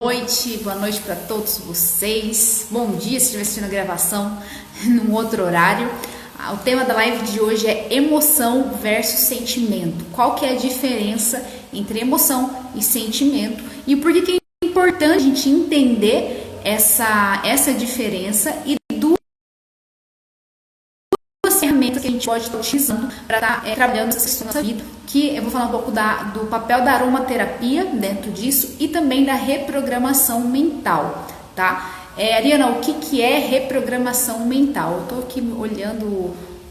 Boa noite para todos vocês. Bom dia se estiver assistindo a gravação num outro horário. O tema da live de hoje é emoção versus sentimento. Qual que é a diferença entre emoção e sentimento e por que é importante a gente entender essa diferença e duas ferramentas que a gente pode estar utilizando para estar trabalhando essa questão da nossa vida. Que eu vou falar um pouco do papel da aromaterapia dentro disso e também da reprogramação mental, tá? Ariana, o que é reprogramação mental? Eu tô aqui olhando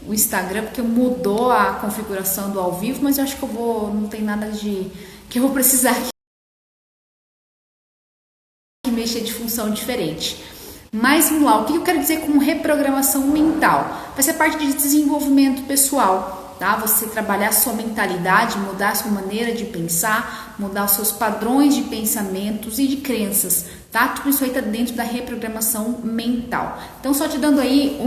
o Instagram porque mudou a configuração do ao vivo, mas eu acho que não tem nada que eu vou precisar mexer de função diferente. Mas vamos lá, o que eu quero dizer com reprogramação mental? Vai ser parte de desenvolvimento pessoal, tá? Você trabalhar a sua mentalidade, mudar a sua maneira de pensar, mudar os seus padrões de pensamentos e de crenças, tá? Tudo isso aí tá dentro da reprogramação mental. Então, só te dando aí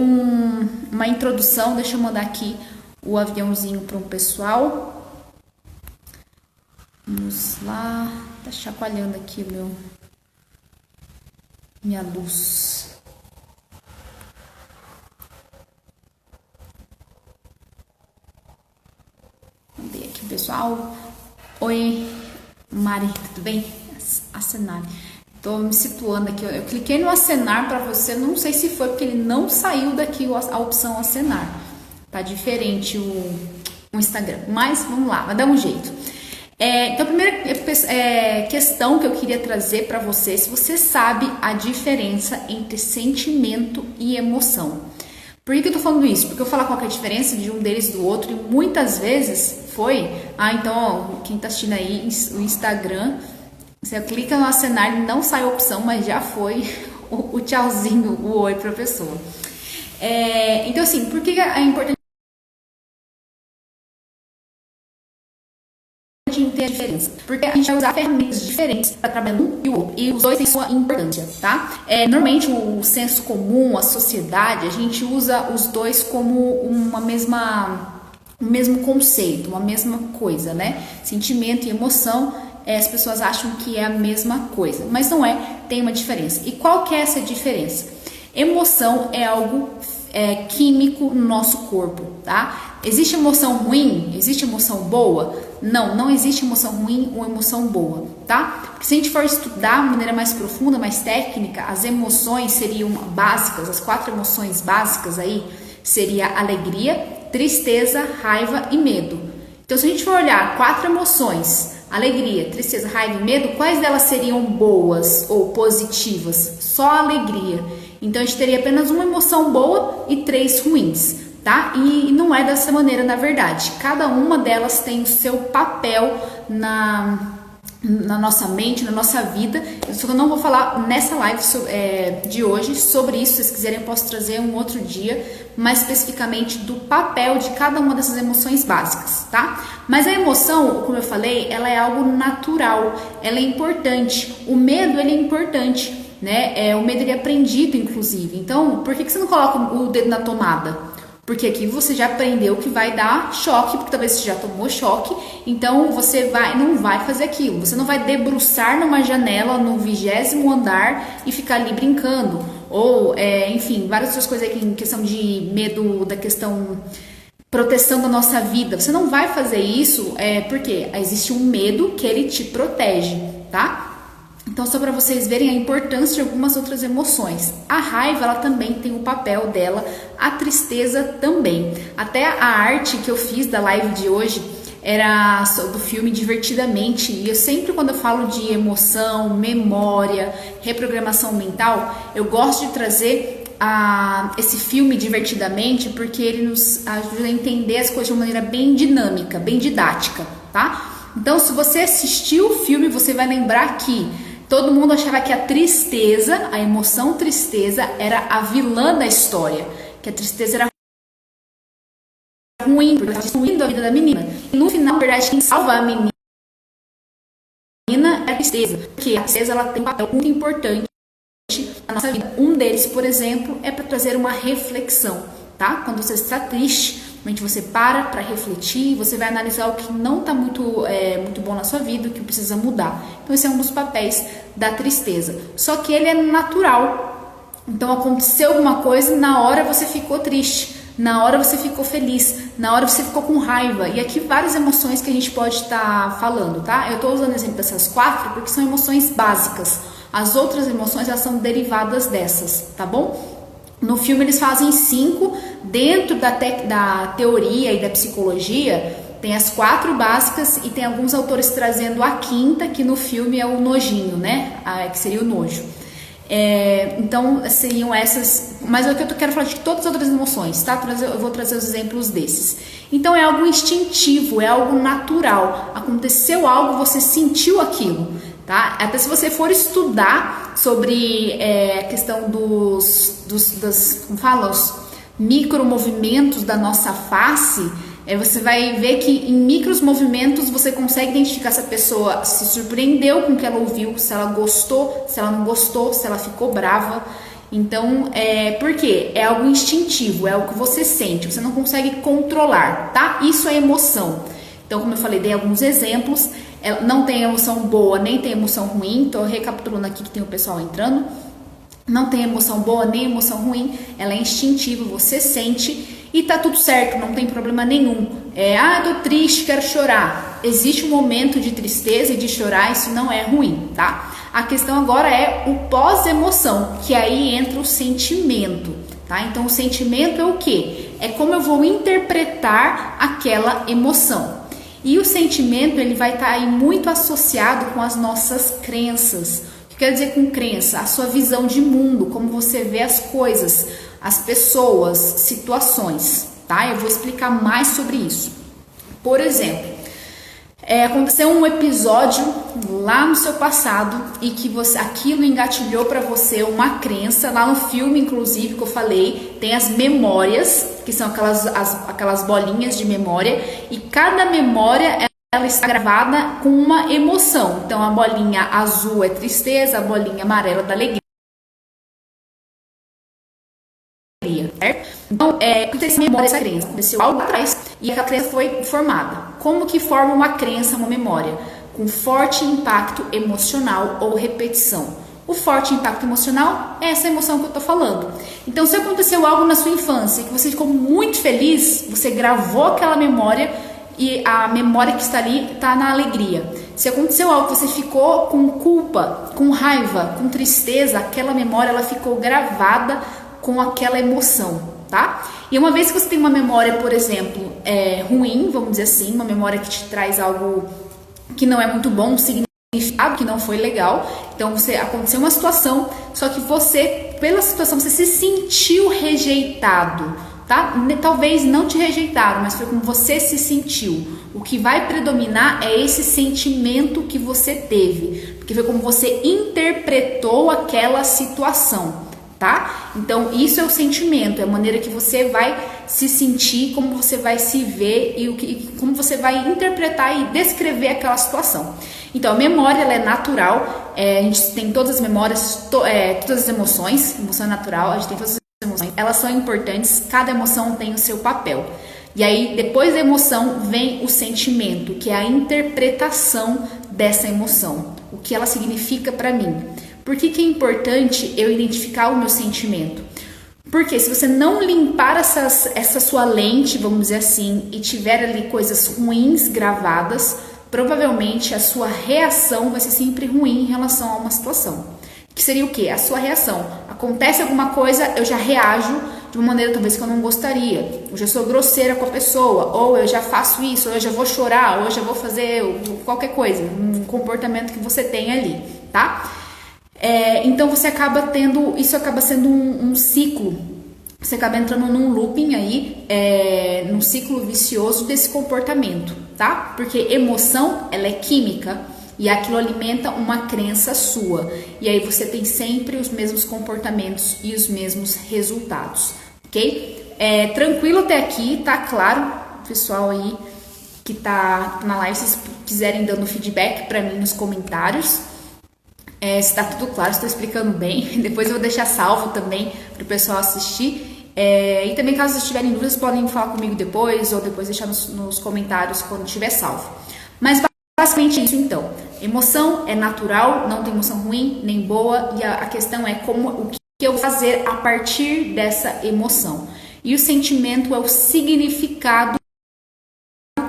uma introdução, deixa eu mandar aqui o aviãozinho para um pessoal. Vamos lá, tá chacoalhando aqui minha luz. Vamos ver aqui, pessoal. Oi, Mari, tudo bem? Acenar. Tô me situando aqui. Eu cliquei no acenar para você. Não sei se foi porque ele não saiu daqui a opção acenar. Tá diferente o Instagram. Mas vamos lá, vai dar um jeito. Então, a primeira questão que eu queria trazer para você, se você sabe a diferença entre sentimento e emoção. Por que eu tô falando isso? Porque eu vou falar qual é a diferença de um deles do outro e muitas vezes então, ó, quem tá assistindo aí o Instagram, você clica no acenar e não sai a opção, mas já foi o tchauzinho, o oi pra pessoa. Então, assim, por que é importante ter a diferença? Porque a gente vai usar ferramentas diferentes para trabalhar um e o outro, e os dois têm sua importância, tá? Normalmente o senso comum, a sociedade, a gente usa os dois como um mesmo conceito, uma mesma coisa, né? Sentimento e emoção, as pessoas acham que é a mesma coisa, mas não é, tem uma diferença. E qual que é essa diferença? Emoção é algo químico no nosso corpo, tá? Existe emoção ruim? Existe emoção boa? Não existe emoção ruim ou emoção boa, tá? Porque se a gente for estudar de maneira mais profunda, mais técnica, as emoções seriam básicas, as 4 emoções básicas aí seria alegria, tristeza, raiva e medo. Então, se a gente for olhar 4 emoções, alegria, tristeza, raiva e medo, quais delas seriam boas ou positivas? Só a alegria. Então, a gente teria apenas uma emoção boa e 3 ruins, tá? E não é dessa maneira, na verdade. Cada uma delas tem o seu papel na nossa mente, na nossa vida. Eu não vou falar nessa live de hoje sobre isso. Se vocês quiserem, eu posso trazer um outro dia, mais especificamente do papel de cada uma dessas emoções básicas, tá? Mas a emoção, como eu falei, ela é algo natural, ela é importante. O medo, ele é importante, né? O medo, ele é aprendido, inclusive. Então, por que você não coloca o dedo na tomada? Porque aqui você já aprendeu que vai dar choque, porque talvez você já tomou choque, então você não vai fazer aquilo. Você não vai debruçar numa janela no 20º andar e ficar ali brincando. Ou, enfim, várias outras coisas aqui em questão de medo, da questão proteção da nossa vida. Você não vai fazer isso porque existe um medo que ele te protege, tá? Então, só para vocês verem a importância de algumas outras emoções. A raiva, ela também tem o papel dela, a tristeza também. Até a arte que eu fiz da live de hoje era do filme Divertidamente. E eu sempre, quando eu falo de emoção, memória, reprogramação mental, eu gosto de trazer esse filme Divertidamente, porque ele nos ajuda a entender as coisas de uma maneira bem dinâmica, bem didática, tá? Então, se você assistiu o filme, você vai lembrar que todo mundo achava que a tristeza, a emoção tristeza, era a vilã da história. Que a tristeza era ruim, porque estava destruindo a vida da menina. E no final, na verdade, quem salva a menina é a tristeza. Porque a tristeza, ela tem um papel muito importante na nossa vida. Um deles, por exemplo, é para trazer uma reflexão, tá? Quando você está triste, Realmente você para refletir, você vai analisar o que não está muito bom na sua vida, o que precisa mudar. Então esse é um dos papéis da tristeza. Só que ele é natural. Então aconteceu alguma coisa, na hora você ficou triste, na hora você ficou feliz, na hora você ficou com raiva. E aqui várias emoções que a gente pode estar falando, tá? Eu estou usando exemplo dessas 4 porque são emoções básicas. As outras emoções, elas são derivadas dessas, tá bom? No filme eles fazem 5, dentro da teoria e da psicologia, tem as 4 básicas e tem alguns autores trazendo a 5ª, que no filme é o nojinho, né? Que seria o nojo. Então seriam essas, mas é o que eu quero falar de todas as outras emoções, tá? Eu vou trazer os exemplos desses. Então é algo instintivo, é algo natural. Aconteceu algo, você sentiu aquilo. Tá? Até se você for estudar sobre a questão como fala, os micromovimentos da nossa face, você vai ver que em micros movimentos você consegue identificar se a pessoa se surpreendeu com o que ela ouviu, se ela gostou, se ela não gostou, se ela ficou brava. Então, por quê? É algo instintivo, é algo que você sente, você não consegue controlar, tá? Isso é emoção. Então, como eu falei, dei alguns exemplos. Não tem emoção boa, nem tem emoção ruim. Tô recapitulando aqui que tem o pessoal entrando. Não tem emoção boa, nem emoção ruim. Ela é instintiva, você sente e tá tudo certo, não tem problema nenhum. Eu tô triste, quero chorar. Existe um momento de tristeza e de chorar, isso não é ruim, tá? A questão agora é o pós-emoção, que aí entra o sentimento, tá? Então, o sentimento é o quê? É como eu vou interpretar aquela emoção. E o sentimento, ele vai estar aí muito associado com as nossas crenças. O que quer dizer com crença? A sua visão de mundo, como você vê as coisas, as pessoas, situações, tá? Eu vou explicar mais sobre isso. Por exemplo, aconteceu um episódio lá no seu passado e que aquilo engatilhou para você uma crença. Lá no filme, inclusive, que eu falei, tem as memórias, que são aquelas bolinhas de memória, e cada memória ela está gravada com uma emoção. Então a bolinha azul é tristeza, a bolinha amarela é da alegria. Certo? Então, essa memória, essa crença aconteceu algo atrás e aquela crença foi formada. Como que forma uma crença, uma memória? Com forte impacto emocional ou repetição. O forte impacto emocional é essa emoção que eu tô falando. Então, se aconteceu algo na sua infância e que você ficou muito feliz, você gravou aquela memória e a memória que está ali está na alegria. Se aconteceu algo que você ficou com culpa, com raiva, com tristeza, aquela memória ela ficou gravada com aquela emoção, tá? E uma vez que você tem uma memória, por exemplo, ruim, vamos dizer assim, uma memória que te traz algo que não é muito bom, um significado que não foi legal, então aconteceu uma situação, só que você, pela situação, você se sentiu rejeitado, tá? Talvez não te rejeitaram, mas foi como você se sentiu. O que vai predominar é esse sentimento que você teve, porque foi como você interpretou aquela situação. Tá? Então isso é o sentimento, é a maneira que você vai se sentir, como você vai se ver e como você vai interpretar e descrever aquela situação. Então a memória ela é natural, a gente tem todas as memórias, todas as emoções, emoção é natural, a gente tem todas as emoções, elas são importantes, cada emoção tem o seu papel. E aí depois da emoção vem o sentimento, que é a interpretação dessa emoção, o que ela significa para mim. Por que é importante eu identificar o meu sentimento? Porque se você não limpar essa sua lente, vamos dizer assim, e tiver ali coisas ruins gravadas, provavelmente a sua reação vai ser sempre ruim em relação a uma situação. Que seria o quê? A sua reação. Acontece alguma coisa, eu já reajo de uma maneira talvez que eu não gostaria. Eu já sou grosseira com a pessoa, ou eu já faço isso, ou eu já vou chorar, ou eu já vou fazer qualquer coisa, um comportamento que você tem ali, tá? Então você acaba tendo, isso acaba sendo um ciclo, você acaba entrando num looping aí, num ciclo vicioso desse comportamento, tá? Porque emoção, ela é química e aquilo alimenta uma crença sua, e aí você tem sempre os mesmos comportamentos e os mesmos resultados, ok? Tranquilo até aqui, tá claro, pessoal aí que tá na live, se vocês quiserem dando feedback para mim nos comentários. Se tá tudo claro, estou explicando bem. Depois eu vou deixar salvo também para o pessoal assistir. E também, caso vocês tiverem dúvidas, podem falar comigo depois ou depois deixar nos comentários quando estiver salvo. Mas basicamente é isso então. Emoção é natural, não tem emoção ruim nem boa, e a questão é o que eu vou fazer a partir dessa emoção. E o sentimento é o significado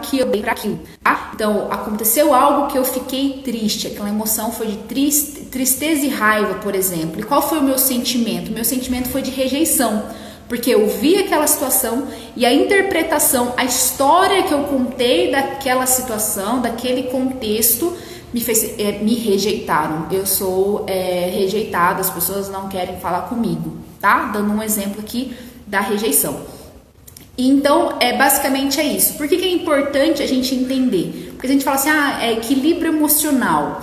que eu dei para aquilo, tá? Então, aconteceu algo que eu fiquei triste, aquela emoção foi de tristeza e raiva, por exemplo. E qual foi o meu sentimento? Meu sentimento foi de rejeição, porque eu vi aquela situação e a interpretação, a história que eu contei daquela situação, daquele contexto, me rejeitaram. Eu sou rejeitada, as pessoas não querem falar comigo, tá? Dando um exemplo aqui da rejeição. Então, basicamente é isso. Por que é importante a gente entender? Porque a gente fala assim, equilíbrio emocional,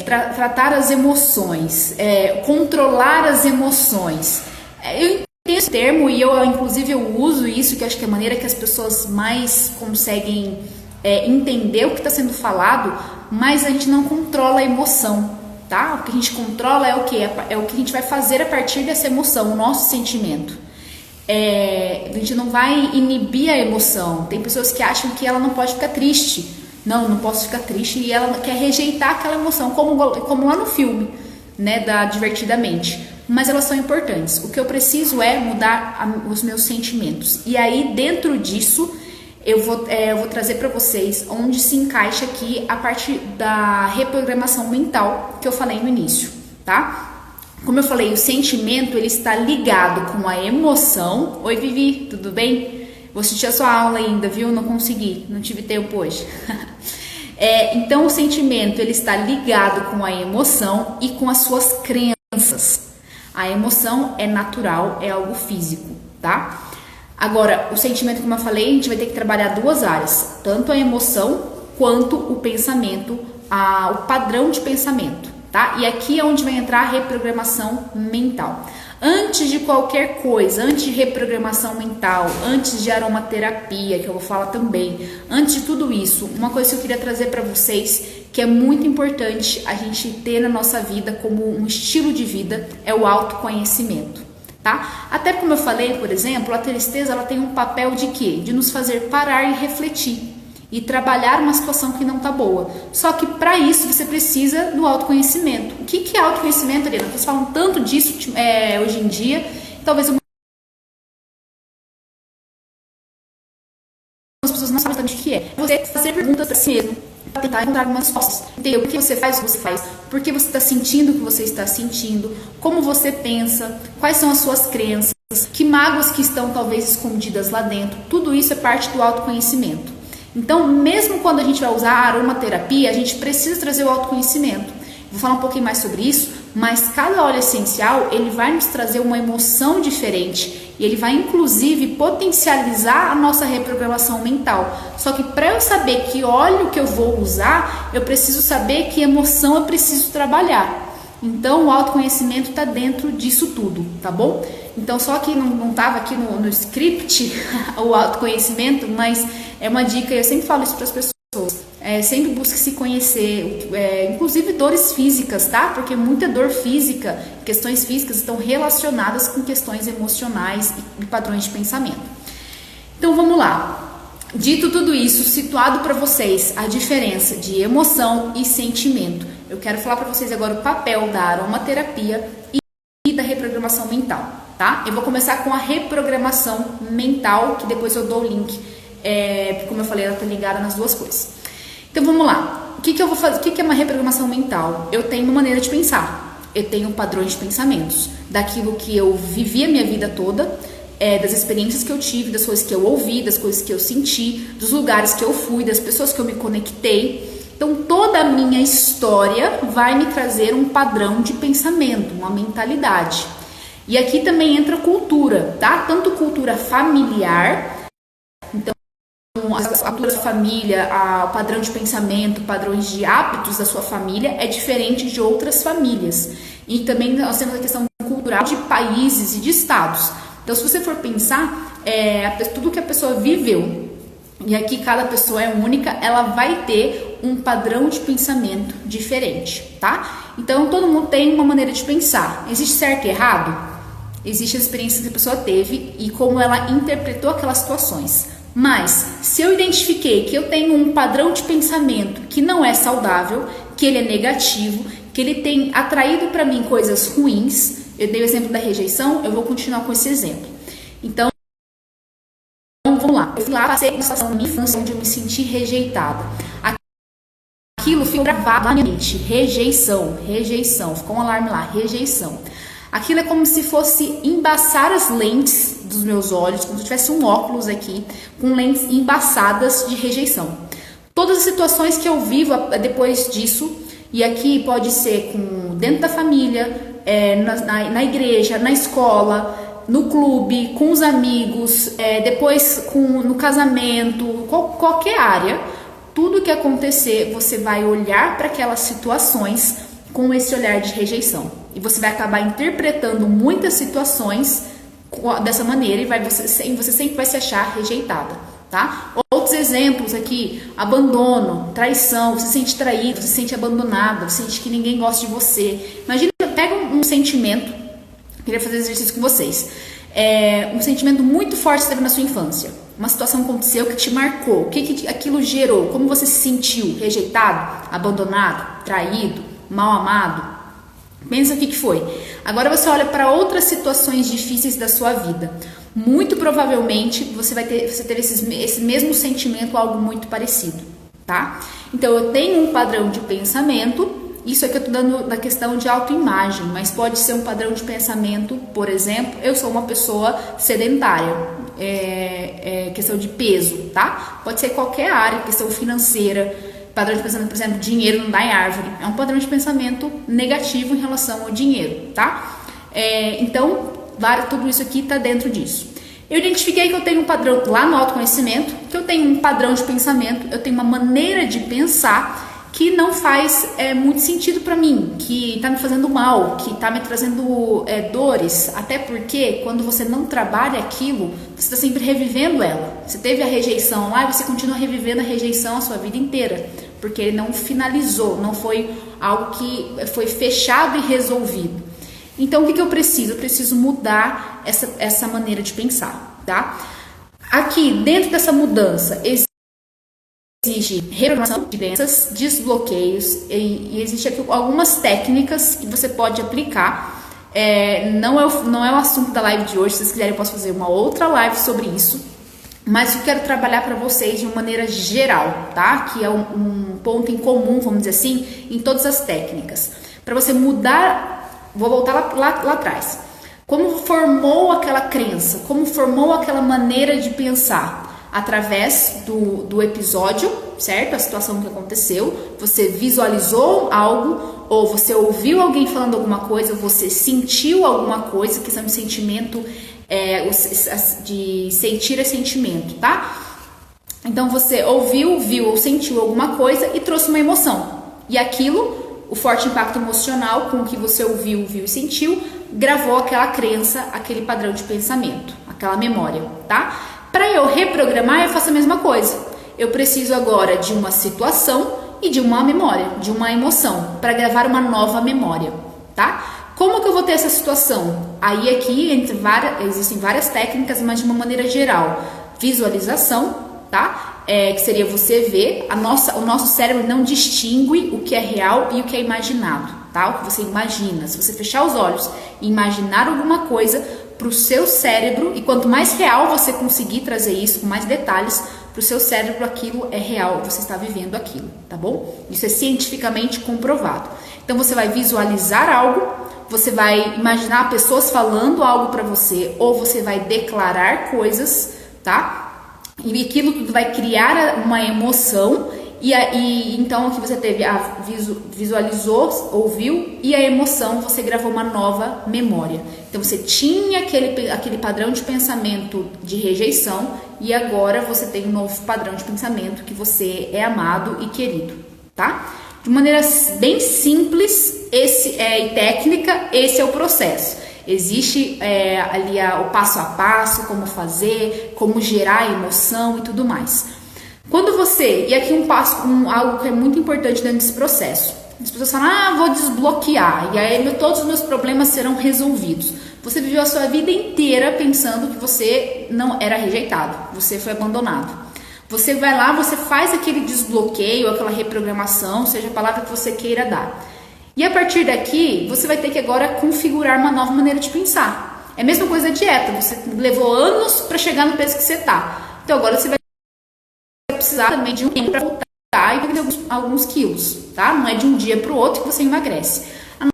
tratar as emoções, controlar as emoções. Eu entendo esse termo e inclusive eu uso isso, que eu acho que é a maneira que as pessoas mais conseguem entender o que está sendo falado, mas a gente não controla a emoção, tá? O que a gente controla é o quê? É o que a gente vai fazer a partir dessa emoção, o nosso sentimento. A gente não vai inibir a emoção. Tem pessoas que acham que ela não pode ficar triste. Não posso ficar triste, e ela quer rejeitar aquela emoção, como lá no filme, né, da Divertidamente. Mas elas são importantes. O que eu preciso é mudar os meus sentimentos. E aí, dentro disso, eu vou trazer para vocês onde se encaixa aqui a parte da reprogramação mental que eu falei no início, tá? Como eu falei, o sentimento ele está ligado com a emoção. Oi, Vivi, tudo bem? Vou assistir a sua aula ainda, viu? Não consegui, não tive tempo hoje. Então, o sentimento ele está ligado com a emoção e com as suas crenças. A emoção é natural, é algo físico, tá? Agora, o sentimento, como eu falei, a gente vai ter que trabalhar duas áreas, tanto a emoção quanto o pensamento, o padrão de pensamento, tá? E aqui é onde vai entrar a reprogramação mental. Antes de qualquer coisa, antes de reprogramação mental, antes de aromaterapia, que eu vou falar também, antes de tudo isso, uma coisa que eu queria trazer para vocês, que é muito importante a gente ter na nossa vida como um estilo de vida, é o autoconhecimento, tá? Até como eu falei, por exemplo, a tristeza ela tem um papel de quê? De nos fazer parar e refletir e trabalhar uma situação que não tá boa. Só que para isso você precisa do autoconhecimento. O que é autoconhecimento, Ariana? Vocês falam tanto disso hoje em dia, talvez algumas pessoas não sabem exatamente o que é. Você fazer perguntas para si mesmo, para tentar encontrar algumas respostas. Entender o que você faz, o que você faz, por que você está sentindo o que você está sentindo, como você pensa, quais são as suas crenças, que mágoas que estão talvez escondidas lá dentro. Tudo isso é parte do autoconhecimento. Então, mesmo quando a gente vai usar a aromaterapia, a gente precisa trazer o autoconhecimento. Vou falar um pouquinho mais sobre isso, mas cada óleo essencial, ele vai nos trazer uma emoção diferente e ele vai, inclusive, potencializar a nossa reprogramação mental. Só que para eu saber que óleo que eu vou usar, eu preciso saber que emoção eu preciso trabalhar. Então, o autoconhecimento está dentro disso tudo, tá bom? Então, só que não estava aqui no script o autoconhecimento, mas é uma dica, eu sempre falo isso para as pessoas. Sempre busque se conhecer, inclusive dores físicas, tá? Porque muita dor física, questões físicas estão relacionadas com questões emocionais e padrões de pensamento. Então, vamos lá. Dito tudo isso, situado para vocês a diferença de emoção e sentimento, eu quero falar para vocês agora o papel da aromaterapia e da reprogramação mental, tá? Eu vou começar com a reprogramação mental, que depois eu dou o link, como eu falei, ela tá ligada nas duas coisas. Então vamos lá. O que eu vou fazer? O que é uma reprogramação mental? Eu tenho uma maneira de pensar, eu tenho padrões de pensamentos, daquilo que eu vivi a minha vida toda, das experiências que eu tive, das coisas que eu ouvi, das coisas que eu senti, dos lugares que eu fui, das pessoas que eu me conectei. Então, toda a minha história vai me trazer um padrão de pensamento, uma mentalidade. E aqui também entra cultura, tá? Tanto cultura familiar, então, a cultura da família, o padrão de pensamento, padrões de hábitos da sua família é diferente de outras famílias. E também nós temos a questão cultural de países e de estados. Então, se você for pensar, tudo que a pessoa viveu, e aqui cada pessoa é única, ela vai ter um padrão de pensamento diferente, tá? Então, todo mundo tem uma maneira de pensar. Existe certo e errado? Existem as experiências que a pessoa teve e como ela interpretou aquelas situações. Mas, se eu identifiquei que eu tenho um padrão de pensamento que não é saudável, que ele é negativo, que ele tem atraído para mim coisas ruins, eu dei o exemplo da rejeição, eu vou continuar com esse exemplo. Então, vamos lá. Eu fui lá, passei uma situação na minha infância onde eu me senti rejeitada. Aquilo ficou gravado na minha mente. Rejeição, rejeição. Ficou um alarme lá, rejeição. Aquilo é como se fosse embaçar as lentes dos meus olhos, como se eu tivesse um óculos aqui, com lentes embaçadas de rejeição. Todas as situações que eu vivo depois disso, e aqui pode ser dentro da família, na igreja, na escola, no clube, com os amigos, depois no casamento, qualquer área, tudo que acontecer, você vai olhar para aquelas situações com esse olhar de rejeição. E você vai acabar interpretando muitas situações dessa maneira e você sempre vai se achar rejeitada, tá? Outros exemplos aqui: abandono, traição, você se sente traído, você se sente abandonado, você sente que ninguém gosta de você. Imagina, pega um sentimento, queria fazer exercício com vocês, um sentimento muito forte que teve na sua infância. Uma situação aconteceu que te marcou, o que aquilo gerou, como você se sentiu, rejeitado, abandonado, traído, mal amado. Pensa o que foi. Agora você olha para outras situações difíceis da sua vida. Muito provavelmente você teve esse mesmo sentimento, algo muito parecido, tá? Então eu tenho um padrão de pensamento. Isso aqui eu tô dando na questão de autoimagem, mas pode ser um padrão de pensamento. Por exemplo, eu sou uma pessoa sedentária, questão de peso, tá? Pode ser qualquer área, questão financeira. Padrão de pensamento, por exemplo, dinheiro não dá em árvore. É um padrão de pensamento negativo em relação ao dinheiro, tá? Então, tudo isso aqui está dentro disso. Eu identifiquei que eu tenho um padrão, lá no autoconhecimento, que eu tenho um padrão de pensamento, eu tenho uma maneira de pensar que não faz muito sentido para mim, que está me fazendo mal, que está me trazendo dores, até porque quando você não trabalha aquilo, você está sempre revivendo ela. Você teve a rejeição lá e você continua revivendo a rejeição a sua vida inteira, porque ele não finalizou, não foi algo que foi fechado e resolvido. Então o que eu preciso? Eu preciso mudar essa maneira de pensar, tá? Aqui, dentro dessa mudança, exige reprogramação de crenças, desbloqueios, e existe aqui algumas técnicas que você pode aplicar. Não é o assunto da live de hoje. Se vocês quiserem, eu posso fazer uma outra live sobre isso, mas eu quero trabalhar para vocês de uma maneira geral, tá? Que é um ponto em comum, vamos dizer assim, em todas as técnicas. Para você mudar, vou voltar lá atrás. Como formou aquela crença? Como formou aquela maneira de pensar? Através do episódio, certo? A situação que aconteceu, você visualizou algo, ou você ouviu alguém falando alguma coisa, você sentiu alguma coisa, questão de sentimento, de sentir é sentimento, tá? Então você ouviu, viu ou sentiu alguma coisa e trouxe uma emoção. E aquilo, o forte impacto emocional com o que você ouviu, viu e sentiu, gravou aquela crença, aquele padrão de pensamento, aquela memória, tá? Para eu reprogramar, eu faço a mesma coisa. Eu preciso agora de uma situação e de uma memória, de uma emoção, para gravar uma nova memória, tá? Como que eu vou ter essa situação? Aí aqui existem várias técnicas, mas de uma maneira geral. Visualização, tá? Que seria você ver, o nosso cérebro não distingue o que é real e o que é imaginado, tá? O que você imagina. Se você fechar os olhos e imaginar alguma coisa, para o seu cérebro, e quanto mais real você conseguir trazer isso, com mais detalhes, para o seu cérebro aquilo é real, você está vivendo aquilo, tá bom? Isso é cientificamente comprovado. Então você vai visualizar algo, você vai imaginar pessoas falando algo para você, ou você vai declarar coisas, tá? E aquilo tudo vai criar uma emoção. E então aqui você teve visualizou, ouviu, e a emoção, você gravou uma nova memória. Então você tinha aquele padrão de pensamento de rejeição, e agora você tem um novo padrão de pensamento que você é amado e querido, tá? De maneira bem simples e técnica, esse é o processo. Existe ali o passo a passo, como fazer, como gerar a emoção e tudo mais. Quando você, e aqui algo que é muito importante dentro desse processo, As pessoas falam, vou desbloquear, e aí todos os meus problemas serão resolvidos. Você viveu a sua vida inteira pensando que você não era rejeitado, você foi abandonado. Você vai lá, você faz aquele desbloqueio, aquela reprogramação, seja a palavra que você queira dar. E a partir daqui, você vai ter que agora configurar uma nova maneira de pensar. É a mesma coisa da dieta, você levou anos para chegar no peso que você está. Então agora você vai precisar também de um tempo para voltar e perder alguns quilos, tá? Não é de um dia para o outro que você emagrece. A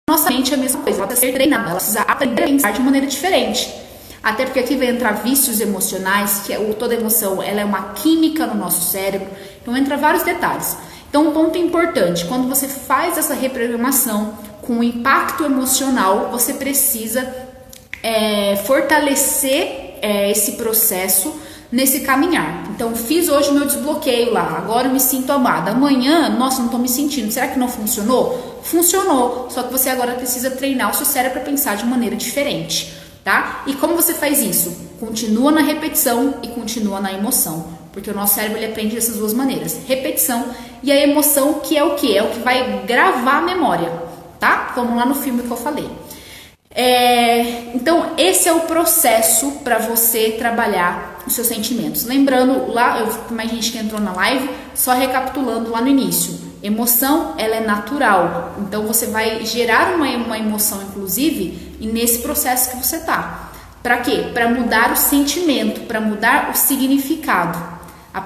nossa mente é a mesma coisa, ela precisa ser treinada, ela precisa aprender a pensar de maneira diferente. Até porque aqui vai entrar vícios emocionais, que toda emoção ela é uma química no nosso cérebro, então entra vários detalhes. Então, um ponto importante, quando você faz essa reprogramação com impacto emocional, você precisa fortalecer esse processo nesse caminhar. Então, fiz hoje meu desbloqueio lá, agora eu me sinto amada. Amanhã, nossa, não estou me sentindo, será que não funcionou? Funcionou, só que você agora precisa treinar o seu cérebro para pensar de maneira diferente. Tá? E como você faz isso? Continua na repetição e continua na emoção, porque o nosso cérebro ele aprende dessas duas maneiras, repetição e a emoção, que é o que? É o que vai gravar a memória, tá? Como lá no filme que eu falei. Então esse é o processo para você trabalhar os seus sentimentos. Lembrando, lá, mais gente que entrou na live, só recapitulando lá no início, emoção ela é natural, então você vai gerar uma emoção inclusive e nesse processo que você tá. Para quê? Para mudar o sentimento, para mudar o significado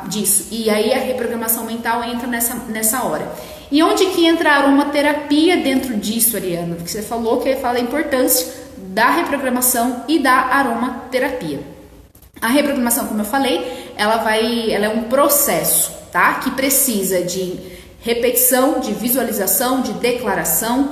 disso. E aí a reprogramação mental entra nessa hora. E onde que entra a aromaterapia dentro disso, Ariana? Porque você falou que fala a importância da reprogramação e da aromaterapia. A reprogramação, como eu falei, ela é um processo, tá? Que precisa de repetição, de visualização, de declaração,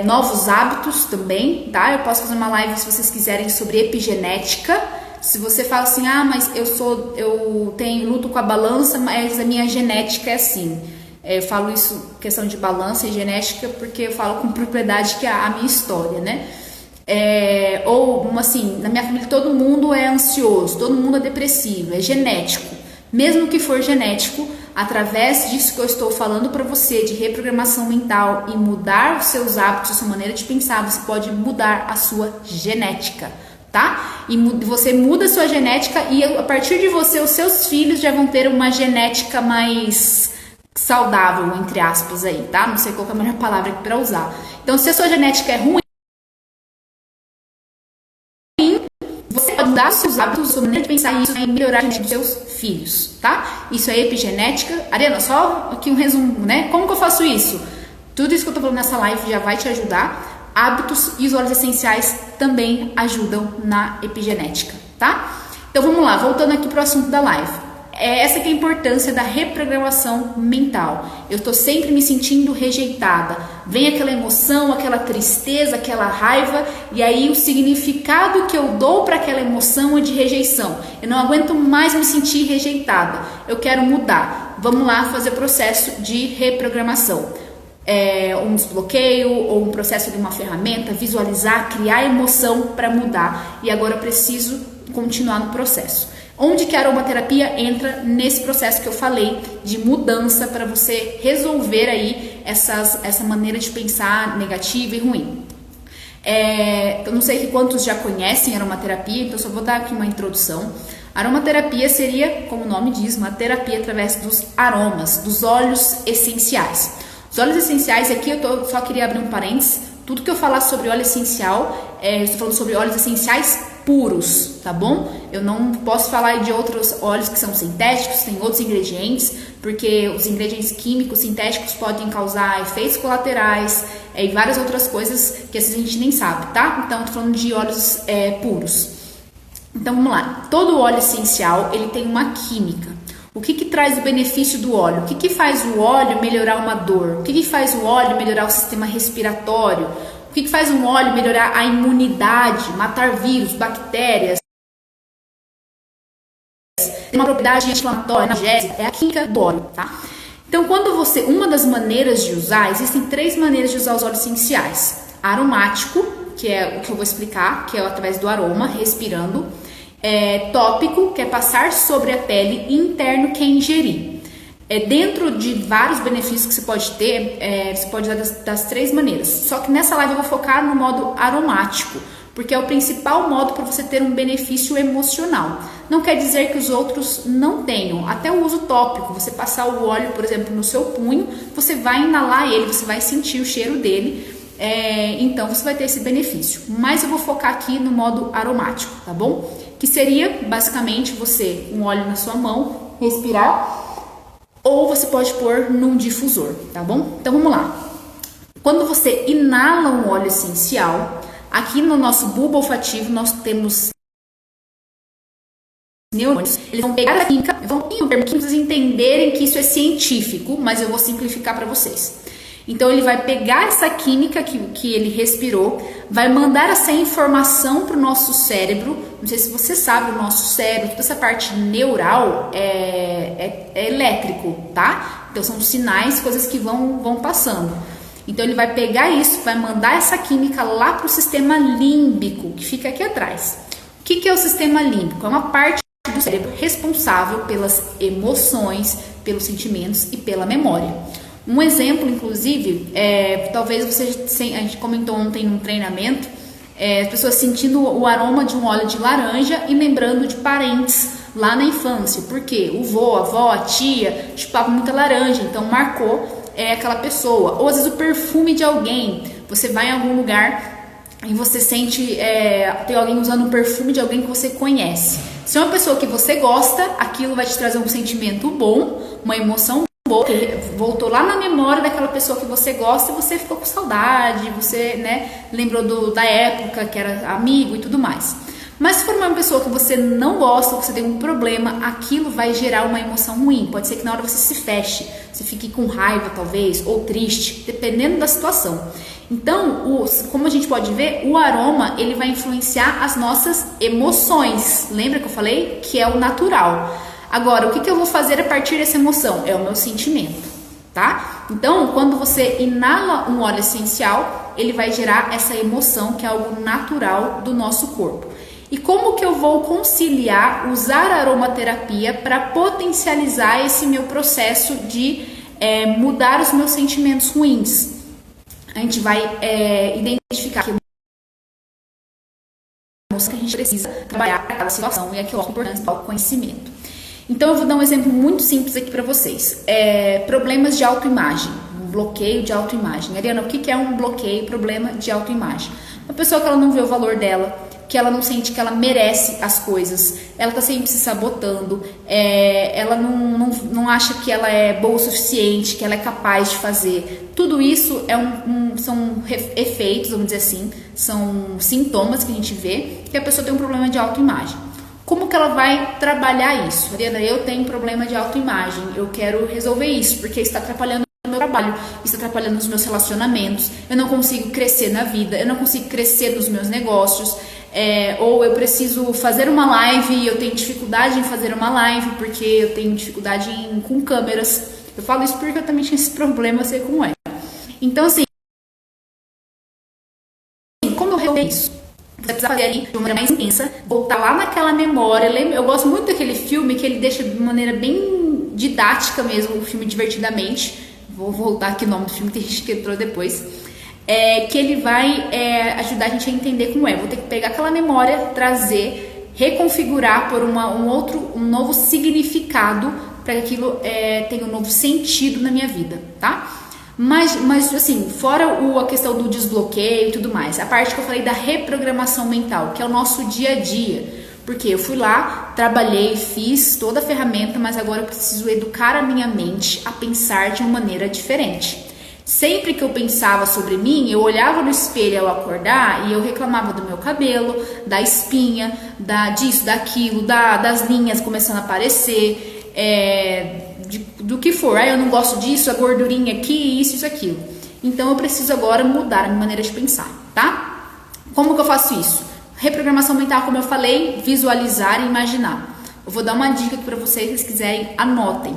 novos hábitos também, tá? Eu posso fazer uma live se vocês quiserem sobre epigenética. Se você fala assim, mas eu luto com a balança, mas a minha genética é assim. Eu falo isso, questão de balança e genética, porque eu falo com propriedade que é a minha história, né? Ou assim, na minha família todo mundo é ansioso, todo mundo é depressivo, é genético. Mesmo que for genético, através disso que eu estou falando para você, de reprogramação mental e mudar os seus hábitos, a sua maneira de pensar, você pode mudar a sua genética, tá? E você muda a sua genética e a partir de você, os seus filhos já vão ter uma genética mais saudável, entre aspas aí, tá? Não sei qual é a melhor palavra para usar. Então, se a sua genética é ruim, você pode mudar seus hábitos, sua maneira de pensar, isso e melhorar a genética dos seus filhos, tá? Isso é epigenética. Ariana, só aqui um resumo, né? Como que eu faço isso? Tudo isso que eu tô falando nessa live já vai te ajudar. Hábitos e os óleos essenciais também ajudam na epigenética, tá? Então vamos lá, voltando aqui pro assunto da live. Essa que é a importância da reprogramação mental. Eu estou sempre me sentindo rejeitada. Vem aquela emoção, aquela tristeza, aquela raiva, e aí o significado que eu dou para aquela emoção é de rejeição. Eu não aguento mais me sentir rejeitada. Eu quero mudar. Vamos lá fazer o processo de reprogramação. Um desbloqueio ou um processo de uma ferramenta, visualizar, criar emoção para mudar. E agora eu preciso continuar no processo. Onde que a aromaterapia entra nesse processo que eu falei de mudança para você resolver aí essa maneira de pensar negativa e ruim. Eu não sei quantos já conhecem aromaterapia, então só vou dar aqui uma introdução. A aromaterapia seria, como o nome diz, uma terapia através dos aromas, dos óleos essenciais. Os óleos essenciais aqui, só queria abrir um parênteses, tudo que eu falar sobre óleo essencial, eu estou falando sobre óleos essenciais puros, tá bom? Eu não posso falar de outros óleos que são sintéticos, tem outros ingredientes, porque os ingredientes químicos sintéticos podem causar efeitos colaterais e várias outras coisas que às vezes a gente nem sabe, tá? Então, tô falando de óleos puros. Então, vamos lá. Todo óleo essencial, ele tem uma química. O que traz o benefício do óleo? O que faz o óleo melhorar uma dor? O que faz o óleo melhorar o sistema respiratório? O que faz um óleo melhorar a imunidade, matar vírus, bactérias? Tem uma propriedade anti-inflamatória, analgésica, é a química do óleo, tá? Então, uma das maneiras de usar, existem 3 maneiras de usar os óleos essenciais. Aromático, que é o que eu vou explicar, que é através do aroma, respirando. Tópico, que é passar sobre a pele, e interno, que é ingerir. Dentro de vários benefícios que você pode ter, você pode usar das 3 maneiras. Só que nessa live eu vou focar no modo aromático, porque é o principal modo para você ter um benefício emocional. Não quer dizer que os outros não tenham. Até o uso tópico, você passar o óleo, por exemplo, no seu punho, você vai inalar ele, você vai sentir o cheiro dele, então você vai ter esse benefício. Mas eu vou focar aqui no modo aromático, tá bom? Que seria basicamente você, um óleo na sua mão, respirar, ou você pode pôr num difusor, tá bom? Então vamos lá. Quando você inala um óleo essencial, aqui no nosso bulbo olfativo nós temos neurônios. Eles vão pegar a química, vão permitir vocês entenderem que isso é científico, mas eu vou simplificar para vocês. Então ele vai pegar essa química que ele respirou, vai mandar essa informação para o nosso cérebro. Não sei se você sabe, o nosso cérebro, toda essa parte neural é elétrico, tá? Então são sinais, coisas que vão passando. Então ele vai pegar isso, vai mandar essa química lá para o sistema límbico, que fica aqui atrás. O que é o sistema límbico? É uma parte do cérebro responsável pelas emoções, pelos sentimentos e pela memória. Um exemplo, inclusive, talvez a gente comentou ontem num treinamento, as pessoas sentindo o aroma de um óleo de laranja e lembrando de parentes lá na infância. Por quê? O vô, a avó, a tia chupava muita laranja, então marcou aquela pessoa. Ou às vezes o perfume de alguém, você vai em algum lugar e você sente, tem alguém usando um perfume de alguém que você conhece. Se é uma pessoa que você gosta, aquilo vai te trazer um sentimento bom, uma emoção boa, que voltou lá na memória daquela pessoa que você gosta e você ficou com saudade, você, lembrou da época que era amigo e tudo mais. Mas se for uma pessoa que você não gosta, que você tem um problema, aquilo vai gerar uma emoção ruim. Pode ser que na hora você se feche, você fique com raiva talvez, ou triste, dependendo da situação. Então, como a gente pode ver, o aroma ele vai influenciar as nossas emoções. Lembra que eu falei? Que é o natural. Agora, o que eu vou fazer a partir dessa emoção? É o meu sentimento, tá? Então, quando você inala um óleo essencial, ele vai gerar essa emoção, que é algo natural do nosso corpo. E como que eu vou conciliar, usar a aromaterapia para potencializar esse meu processo de mudar os meus sentimentos ruins? A gente vai identificar que a gente precisa trabalhar para cada situação e aqui é a importância do conhecimento. Então eu vou dar um exemplo muito simples aqui para vocês. Problemas de autoimagem, um bloqueio de autoimagem. Ariana, o que é um bloqueio, problema de autoimagem? Uma pessoa que ela não vê o valor dela, que ela não sente que ela merece as coisas, ela tá sempre se sabotando, ela não acha que ela é boa o suficiente, que ela é capaz de fazer. Tudo isso são efeitos, vamos dizer assim, são sintomas que a gente vê que a pessoa tem um problema de autoimagem. Como que ela vai trabalhar isso? Ariana, eu tenho problema de autoimagem, eu quero resolver isso, porque está atrapalhando o meu trabalho, está atrapalhando os meus relacionamentos, eu não consigo crescer na vida, eu não consigo crescer nos meus negócios, ou eu preciso fazer uma live e eu tenho dificuldade em fazer uma live, porque eu tenho dificuldade com câmeras. Eu falo isso porque eu também tinha esse problema, eu sei como é. Então, assim, como eu resolver isso? Você precisa fazer ali de uma maneira mais intensa, voltar lá naquela memória. Eu gosto muito daquele filme que ele deixa de maneira bem didática mesmo, o filme Divertidamente. Vou voltar aqui o nome do filme, tem gente que entrou depois. Que ele vai ajudar a gente a entender como é. Vou ter que pegar aquela memória, trazer, reconfigurar por um novo significado para que aquilo tenha um novo sentido na minha vida, tá? Mas assim, fora a questão do desbloqueio e tudo mais, a parte que eu falei da reprogramação mental, que é o nosso dia a dia. Porque eu fui lá, trabalhei, fiz toda a ferramenta, mas agora eu preciso educar a minha mente a pensar de uma maneira diferente. Sempre que eu pensava sobre mim, eu olhava no espelho ao acordar e eu reclamava do meu cabelo, da espinha, disso, daquilo, das linhas começando a aparecer, do que for. Eu não gosto disso, a gordurinha aqui, isso, aquilo. Então eu preciso agora mudar a minha maneira de pensar, tá? Como que eu faço isso? Reprogramação mental, como eu falei, visualizar e imaginar. Eu vou dar uma dica aqui para vocês, se quiserem, anotem.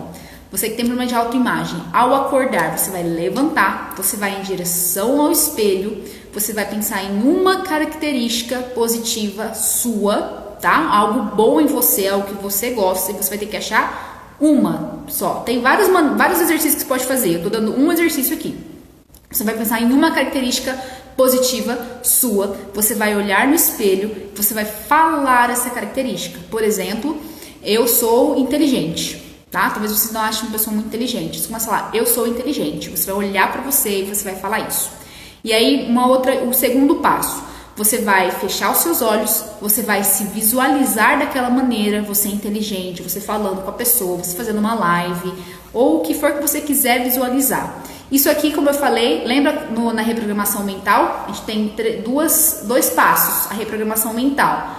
Você que tem problema de autoimagem, ao acordar, você vai levantar, você vai em direção ao espelho, você vai pensar em uma característica positiva sua, tá? Algo bom em você, algo que você gosta, e você vai ter que achar Uma só. Tem vários exercícios que você pode fazer. Eu tô dando um exercício aqui. Você vai pensar em uma característica positiva sua. Você vai olhar no espelho. Você vai falar essa característica. Por exemplo, eu sou inteligente. Tá? Talvez você não ache uma pessoa muito inteligente. Você começa a falar, eu sou inteligente. Você vai olhar para você e você vai falar isso. E aí, o segundo passo. Você vai fechar os seus olhos, você vai se visualizar daquela maneira, você é inteligente, você falando com a pessoa, você fazendo uma live, ou o que for que você quiser visualizar. Isso aqui, como eu falei, lembra na reprogramação mental? A gente tem dois passos, a reprogramação mental,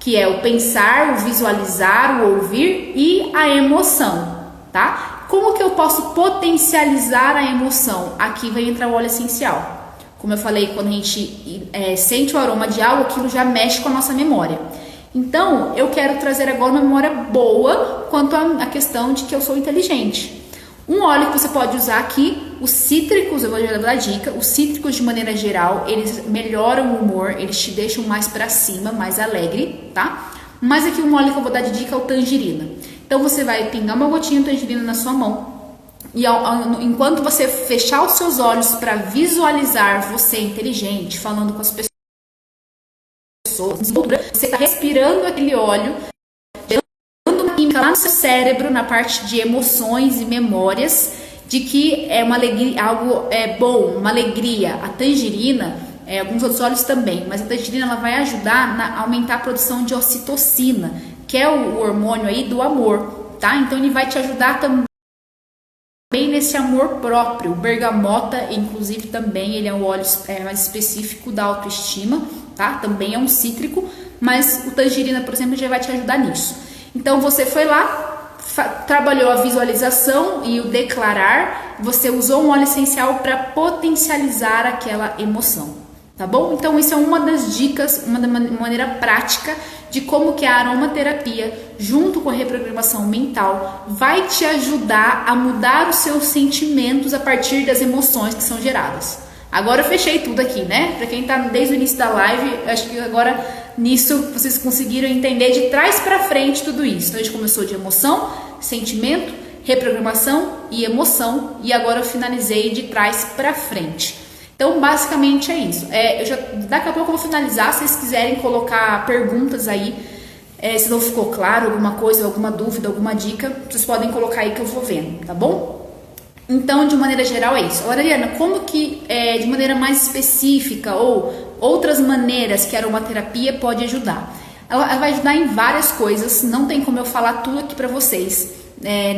que é o pensar, o visualizar, o ouvir e a emoção, tá? Como que eu posso potencializar a emoção? Aqui vai entrar o óleo essencial. Como eu falei, quando a gente sente o aroma de algo, aquilo já mexe com a nossa memória. Então, eu quero trazer agora uma memória boa quanto à questão de que eu sou inteligente. Um óleo que você pode usar aqui, os cítricos, eu vou dar a dica, os cítricos de maneira geral, eles melhoram o humor, eles te deixam mais pra cima, mais alegre, tá? Mas aqui um óleo que eu vou dar de dica é o tangerina. Então, você vai pingar uma gotinha de tangerina na sua mão. E enquanto você fechar os seus olhos para visualizar você inteligente, falando com as pessoas, você está respirando aquele óleo, dando uma química lá no seu cérebro, na parte de emoções e memórias, de que é uma alegria, algo bom, uma alegria. A tangerina, alguns outros óleos também, mas a tangerina ela vai ajudar a aumentar a produção de ocitocina, que é o hormônio aí do amor, tá? Então ele vai te ajudar também nesse amor próprio. O bergamota, inclusive, também ele é um óleo mais específico da autoestima, tá? Também é um cítrico, mas o tangerina, por exemplo, já vai te ajudar nisso. Então você foi lá, trabalhou a visualização e o declarar, você usou um óleo essencial para potencializar aquela emoção, tá bom? Então isso é uma das dicas, uma maneira prática de como que a aromaterapia, junto com a reprogramação mental, vai te ajudar a mudar os seus sentimentos a partir das emoções que são geradas. Agora eu fechei tudo aqui, né? Para quem tá desde o início da live, acho que agora nisso vocês conseguiram entender de trás para frente tudo isso. Então a gente começou de emoção, sentimento, reprogramação e emoção, e agora eu finalizei de trás para frente. Então, basicamente é isso. Daqui a pouco eu vou finalizar. Se vocês quiserem colocar perguntas aí, se não ficou claro alguma coisa, alguma dúvida, alguma dica, vocês podem colocar aí que eu vou vendo, tá bom? Então, de maneira geral é isso. Agora, Ariana, como que de maneira mais específica ou outras maneiras que a aromaterapia pode ajudar? Ela vai ajudar em várias coisas, não tem como eu falar tudo aqui pra vocês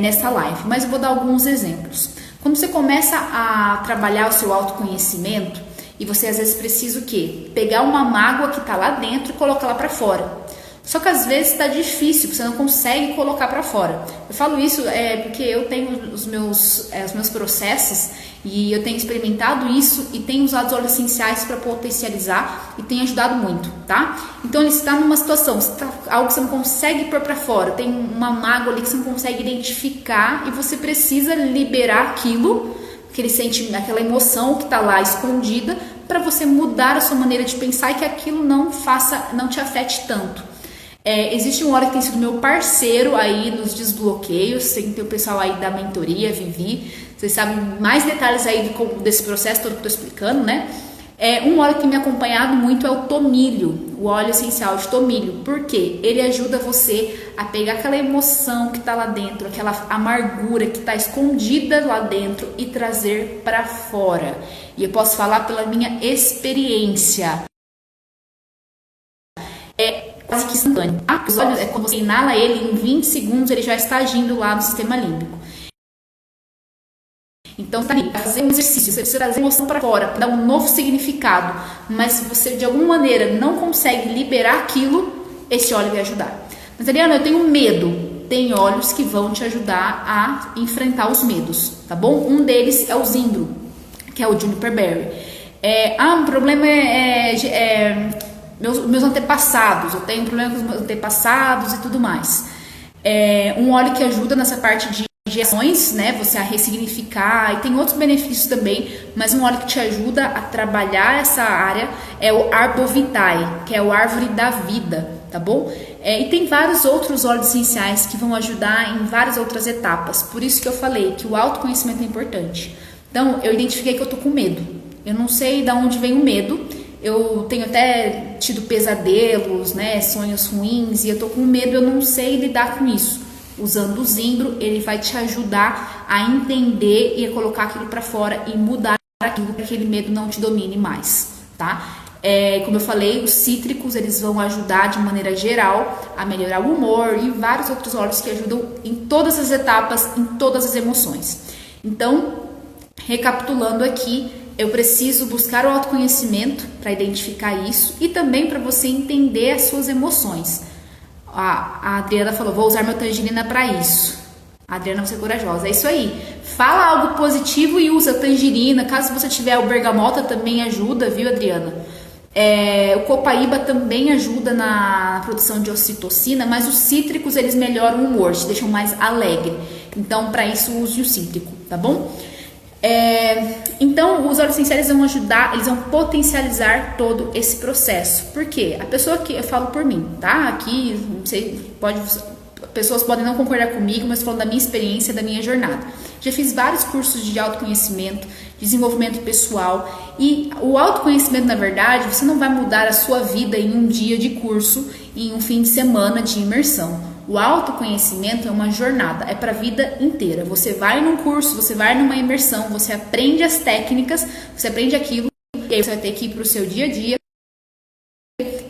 nessa live, mas eu vou dar alguns exemplos. Quando você começa a trabalhar o seu autoconhecimento e você às vezes precisa o quê? Pegar uma mágoa que está lá dentro e colocar lá para fora. Só que às vezes está difícil, você não consegue colocar para fora. Eu falo isso porque eu tenho os meus processos e eu tenho experimentado isso e tenho usado os óleos essenciais para potencializar e tem ajudado muito, tá? Então ele está numa situação, algo que você não consegue pôr para fora, tem uma mágoa ali que você não consegue identificar e você precisa liberar aquilo, aquela emoção que está lá escondida, para você mudar a sua maneira de pensar e que aquilo não te afete tanto. Existe um óleo que tem sido meu parceiro aí nos desbloqueios, tem o pessoal aí da mentoria, Vivi, vocês sabem mais detalhes aí desse processo todo que eu estou explicando, né? Um óleo que tem me acompanhado muito é o tomilho, o óleo essencial de tomilho, porque ele ajuda você a pegar aquela emoção que está lá dentro, aquela amargura que está escondida lá dentro e trazer para fora. E eu posso falar pela minha experiência. Quase que instantâneo. Os óleos, quando você inala ele, em 20 segundos ele já está agindo lá no sistema límbico. Então, tá ali, fazer um exercício, você precisa trazer emoção para fora, dar um novo significado, mas se você de alguma maneira não consegue liberar aquilo, esse óleo vai ajudar. Mas, Ariana, eu tenho medo. Tem óleos que vão te ajudar a enfrentar os medos, tá bom? Um deles é o zimbro, que é o juniper berry. O problema meus antepassados, eu tenho problema com os meus antepassados e tudo mais. Um óleo que ajuda nessa parte de ações, né, você a ressignificar, e tem outros benefícios também, mas um óleo que te ajuda a trabalhar essa área é o Arbovitae, que é o árvore da vida, tá bom? E tem vários outros óleos essenciais que vão ajudar em várias outras etapas. Por isso que eu falei que o autoconhecimento é importante. Então, eu identifiquei que eu tô com medo. Eu não sei de onde vem o medo. Eu tenho até tido pesadelos, né, sonhos ruins, e eu tô com medo, eu não sei lidar com isso. Usando o Zimbro, ele vai te ajudar a entender e a colocar aquilo para fora e mudar aquilo para que aquele medo não te domine mais, tá? Como eu falei, os cítricos, eles vão ajudar de maneira geral a melhorar o humor e vários outros óleos que ajudam em todas as etapas, em todas as emoções. Então, recapitulando aqui, eu preciso buscar o autoconhecimento para identificar isso e também para você entender as suas emoções. A Adriana falou, vou usar meu tangerina para isso. A Adriana, você é corajosa, é isso aí. Fala algo positivo e usa tangerina. Caso você tiver o bergamota, também ajuda, viu, Adriana? O copaíba também ajuda na produção de ocitocina, mas os cítricos, eles melhoram o humor, te deixam mais alegre. Então, para isso, use o cítrico, tá bom? Então, os óleos essenciais vão ajudar, eles vão potencializar todo esse processo. Por quê? A pessoa que eu falo por mim, tá? Aqui, não sei, pessoas podem não concordar comigo, mas falando da minha experiência, da minha jornada. Já fiz vários cursos de autoconhecimento, desenvolvimento pessoal, e o autoconhecimento, na verdade, você não vai mudar a sua vida em um dia de curso, em um fim de semana de imersão. O autoconhecimento é uma jornada, é para a vida inteira. Você vai num curso, você vai numa imersão, você aprende as técnicas, você aprende aquilo, e aí você vai ter que ir para o seu dia a dia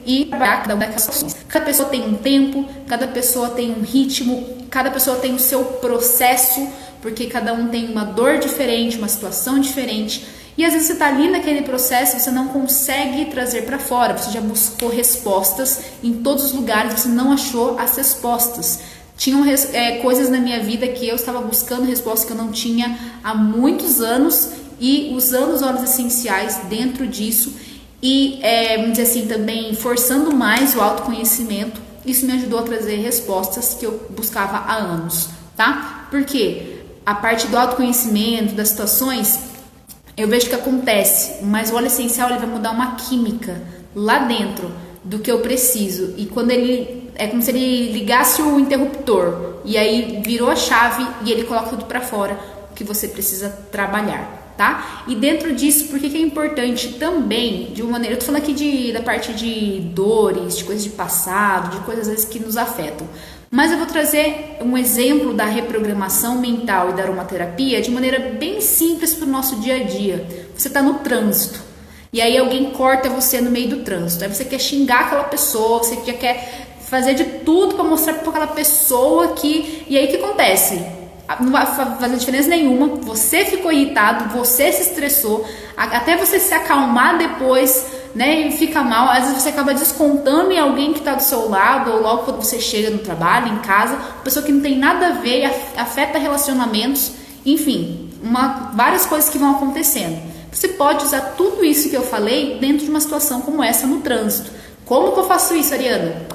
e trabalhar cada uma daquelas ações. Cada pessoa tem um tempo, cada pessoa tem um ritmo, cada pessoa tem o seu processo, porque cada um tem uma dor diferente, uma situação diferente. E às vezes você está ali naquele processo, você não consegue trazer para fora, você já buscou respostas em todos os lugares, você não achou as respostas. Tinham coisas na minha vida que eu estava buscando respostas que eu não tinha há muitos anos, e usando os óleos essenciais dentro disso e, vamos dizer assim, também forçando mais o autoconhecimento, isso me ajudou a trazer respostas que eu buscava há anos, tá? Porque a parte do autoconhecimento, das situações, eu vejo que acontece, mas o óleo essencial, ele vai mudar uma química lá dentro do que eu preciso. E quando ele, é como se ele ligasse o interruptor e aí virou a chave e ele coloca tudo para fora, o que você precisa trabalhar, tá? E dentro disso, por que é importante também, de uma maneira, eu tô falando aqui da parte de dores, de coisas de passado, de coisas às vezes que nos afetam. Mas eu vou trazer um exemplo da reprogramação mental e da aromaterapia de maneira bem simples para o nosso dia a dia. Você está no trânsito e aí alguém corta você no meio do trânsito. Aí você quer xingar aquela pessoa, você já quer fazer de tudo para mostrar para aquela pessoa que... E aí o que acontece? Não vai fazer diferença nenhuma, você ficou irritado, você se estressou, até você se acalmar depois, né, e fica mal, às vezes você acaba descontando em alguém que está do seu lado, ou logo quando você chega no trabalho, em casa, pessoa que não tem nada a ver, afeta relacionamentos, enfim, várias coisas que vão acontecendo. Você pode usar tudo isso que eu falei dentro de uma situação como essa no trânsito. Como que eu faço isso, Ariana?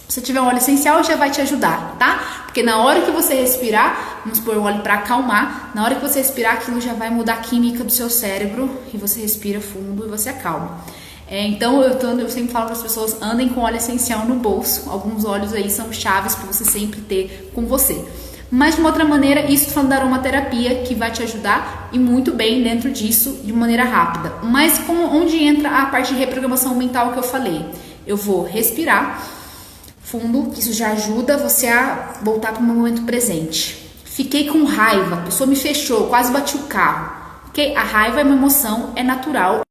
Se tiver um óleo essencial, já vai te ajudar, tá? Porque na hora que você respirar, vamos pôr um óleo para acalmar, na hora que você respirar, aquilo já vai mudar a química do seu cérebro e você respira fundo e você acalma. Então eu sempre falo para as pessoas, andem com óleo essencial no bolso. Alguns óleos aí são chaves para você sempre ter com você. Mas de uma outra maneira, isso falando da aromaterapia, que vai te ajudar e muito bem dentro disso, de maneira rápida. Mas onde entra a parte de reprogramação mental que eu falei? Eu vou respirar fundo, que isso já ajuda você a voltar para o momento presente. Fiquei com raiva, a pessoa me fechou, quase bati o carro. Okay? A raiva é uma emoção, é natural,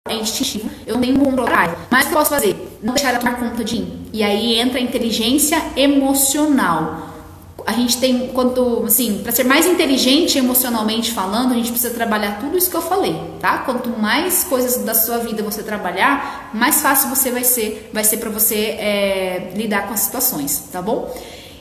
é instintivo, eu não tenho controle da raiva. Mas o que eu posso fazer? Não deixar ela tomar conta de mim. E aí entra a inteligência emocional. A gente tem, para ser mais inteligente emocionalmente falando, a gente precisa trabalhar tudo isso que eu falei, tá? Quanto mais coisas da sua vida você trabalhar, mais fácil vai ser para você lidar com as situações, tá bom?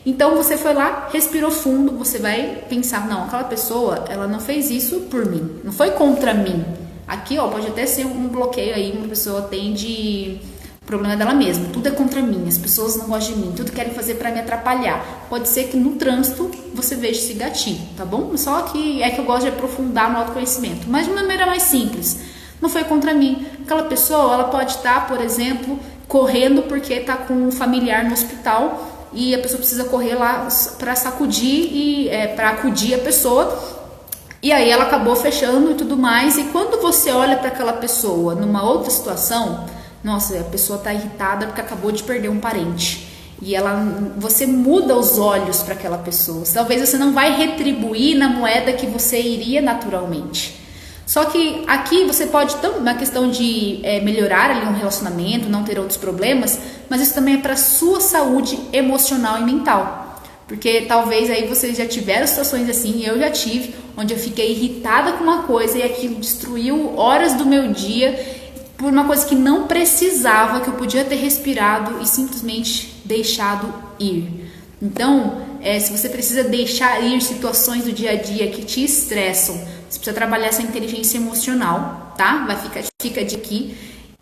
Então você foi lá, respirou fundo, você vai pensar, não, aquela pessoa, ela não fez isso por mim, não foi contra mim. Aqui, pode até ser um bloqueio aí, uma pessoa tem de... O problema é dela mesma, tudo é contra mim, as pessoas não gostam de mim, tudo querem fazer para me atrapalhar. Pode ser que no trânsito você veja esse gatilho, tá bom? Só que eu gosto de aprofundar no autoconhecimento, mas de uma maneira mais simples. Não foi contra mim. Aquela pessoa, ela pode estar, por exemplo, correndo porque está com um familiar no hospital e a pessoa precisa correr lá para sacudir e para acudir a pessoa. E aí ela acabou fechando e tudo mais. E quando você olha para aquela pessoa numa outra situação, nossa, a pessoa está irritada porque acabou de perder um parente. E você muda os olhos para aquela pessoa. Talvez você não vai retribuir na moeda que você iria naturalmente. Só que aqui você pode, na questão de melhorar ali um relacionamento, não ter outros problemas, mas isso também é para sua saúde emocional e mental. Porque talvez aí vocês já tiveram situações assim, eu já tive, onde eu fiquei irritada com uma coisa e aquilo destruiu horas do meu dia por uma coisa que não precisava, que eu podia ter respirado e simplesmente deixado ir. Então, se você precisa deixar ir situações do dia a dia que te estressam, você precisa trabalhar essa inteligência emocional, tá? Fica de aqui.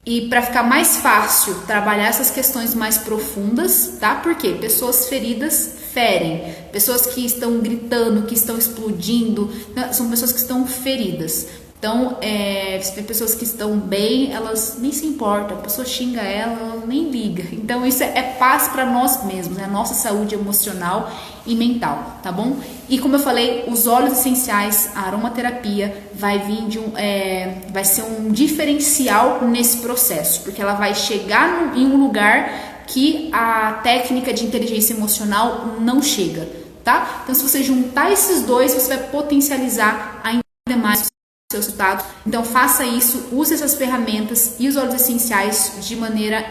E para ficar mais fácil trabalhar essas questões mais profundas, tá? Porque pessoas feridas ferem, pessoas que estão gritando, que estão explodindo, são pessoas que estão feridas. Então, pessoas que estão bem, elas nem se importam, a pessoa xinga ela nem liga. Então, isso é paz para nós mesmos, né? A nossa saúde emocional e mental, tá bom? E como eu falei, os óleos essenciais, a aromaterapia vai vai ser um diferencial nesse processo, porque ela vai chegar em um lugar que a técnica de inteligência emocional não chega, tá? Então, se você juntar esses dois, você vai potencializar ainda mais seu resultado. Então faça isso, use essas ferramentas e os óleos essenciais de maneira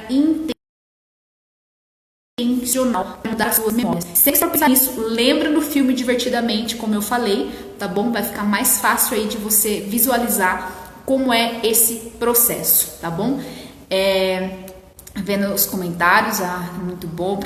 intencional para mudar as suas memórias. Se você for pensar nisso, lembra no filme Divertidamente, como eu falei, tá bom? Vai ficar mais fácil aí de você visualizar como é esse processo, tá bom? Vendo os comentários, muito bom,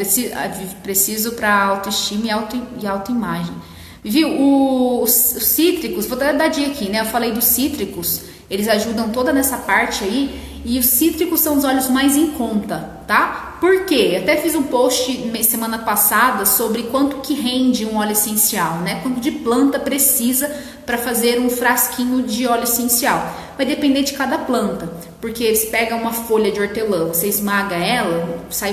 preciso para autoestima e autoimagem. Viu? Os cítricos, vou dar dica aqui, né? Eu falei dos cítricos, eles ajudam toda nessa parte aí. E os cítricos são os óleos mais em conta, tá? Por quê? Até fiz um post semana passada sobre quanto que rende um óleo essencial, né? Quanto de planta precisa para fazer um frasquinho de óleo essencial. Vai depender de cada planta, porque você pega uma folha de hortelã, você esmaga ela, você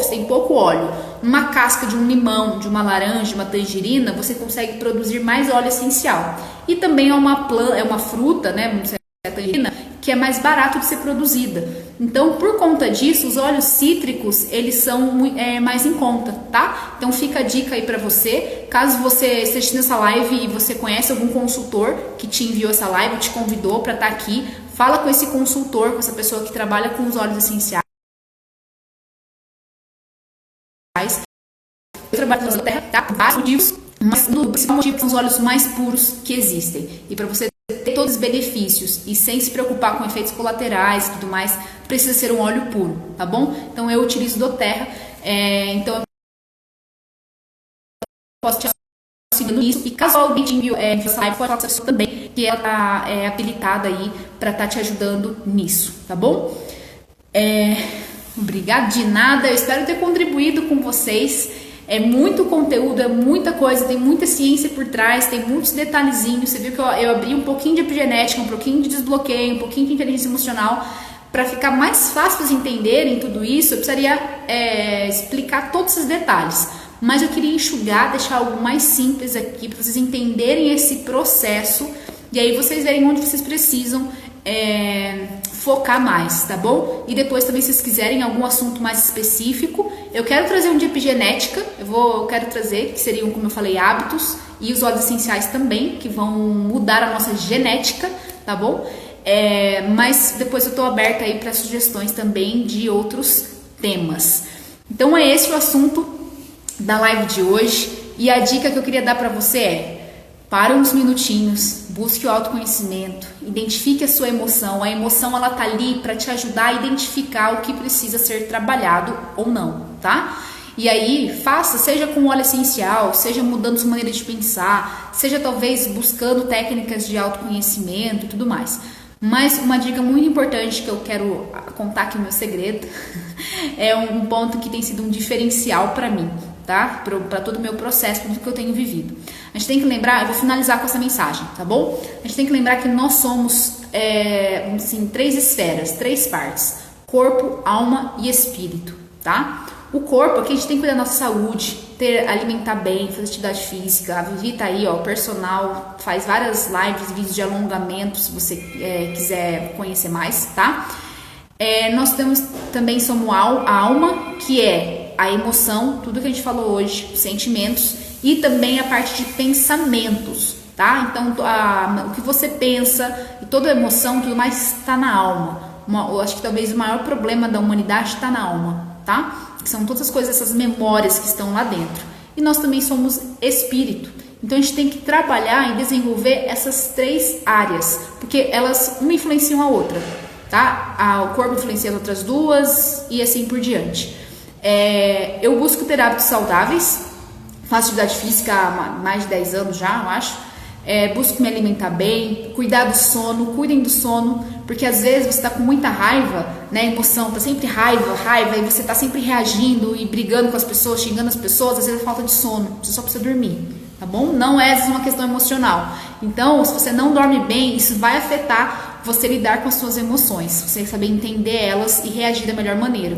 tem pouco óleo. Uma casca de um limão, de uma laranja, de uma tangerina, você consegue produzir mais óleo essencial. E também é uma fruta, né? A tangerina, que é mais barato de ser produzida. Então, por conta disso, os óleos cítricos, eles são mais em conta, tá? Então, fica a dica aí pra você. Caso você esteja assistindo essa live e você conhece algum consultor que te enviou essa live, te convidou para estar aqui, fala com esse consultor, com essa pessoa que trabalha com os óleos essenciais. Eu trabalho na terra, tá? Vários motivos, mas o principal motivo são os óleos mais puros que existem. E para você ter todos os benefícios e sem se preocupar com efeitos colaterais e tudo mais, precisa ser um óleo puro, tá bom? Então eu utilizo doTERRA, então eu posso te auxiliar nisso. E caso alguém te envie essa live, pode falar com essa pessoa também, que ela tá habilitada aí para estar te ajudando nisso, tá bom? Obrigada de nada, eu espero ter contribuído com vocês. É muito conteúdo, é muita coisa, tem muita ciência por trás, tem muitos detalhezinhos. Você viu que eu abri um pouquinho de epigenética, um pouquinho de desbloqueio, um pouquinho de inteligência emocional. Para ficar mais fácil vocês entenderem tudo isso, eu precisaria explicar todos esses detalhes. Mas eu queria enxugar, deixar algo mais simples aqui, para vocês entenderem esse processo. E aí vocês verem onde vocês precisam focar mais, tá bom? E depois também, se vocês quiserem algum assunto mais específico, eu quero trazer um de epigenética, eu quero trazer, que seriam, como eu falei, hábitos, e os óleos essenciais também, que vão mudar a nossa genética, tá bom? Mas depois eu tô aberta aí para sugestões também de outros temas. Então é esse o assunto da live de hoje, e a dica que eu queria dar para você para uns minutinhos, busque o autoconhecimento, identifique a sua emoção. A emoção, ela tá ali para te ajudar a identificar o que precisa ser trabalhado ou não, tá? E aí, seja com óleo essencial, seja mudando sua maneira de pensar, seja talvez buscando técnicas de autoconhecimento e tudo mais. Mas uma dica muito importante que eu quero contar aqui, o meu segredo, é um ponto que tem sido um diferencial para mim, tá? Para todo o meu processo, tudo que eu tenho vivido. A gente tem que lembrar, eu vou finalizar com essa mensagem, tá bom? A gente tem que lembrar que nós somos vamos assim, 3 esferas, 3 partes: corpo, alma e espírito, tá? O corpo, aqui a gente tem que cuidar da nossa saúde, alimentar bem, fazer atividade física. A Vivi tá aí, ó, personal, faz várias lives, vídeos de alongamento, se você quiser conhecer mais, tá? Nós somos a alma, que é a emoção, tudo que a gente falou hoje, sentimentos, e também a parte de pensamentos, tá? Então, o que você pensa e toda emoção, tudo mais está na alma. Eu acho que talvez o maior problema da humanidade está na alma, tá? Que são todas as coisas, essas memórias que estão lá dentro. E nós também somos espírito. Então a gente tem que trabalhar e desenvolver essas 3 áreas, porque elas uma influenciam a outra, tá? O corpo influencia as outras 2 e assim por diante. Eu busco ter hábitos saudáveis, faço atividade física há mais de 10 anos já, eu acho. Busco me alimentar bem, cuidar do sono, cuidem do sono, porque às vezes você está com muita raiva, né? Emoção, tá sempre raiva, e você tá sempre reagindo e brigando com as pessoas, xingando as pessoas, às vezes é falta de sono, você só precisa dormir, tá bom? Não é às vezes uma questão emocional. Então, se você não dorme bem, isso vai afetar você lidar com as suas emoções, você saber entender elas e reagir da melhor maneira.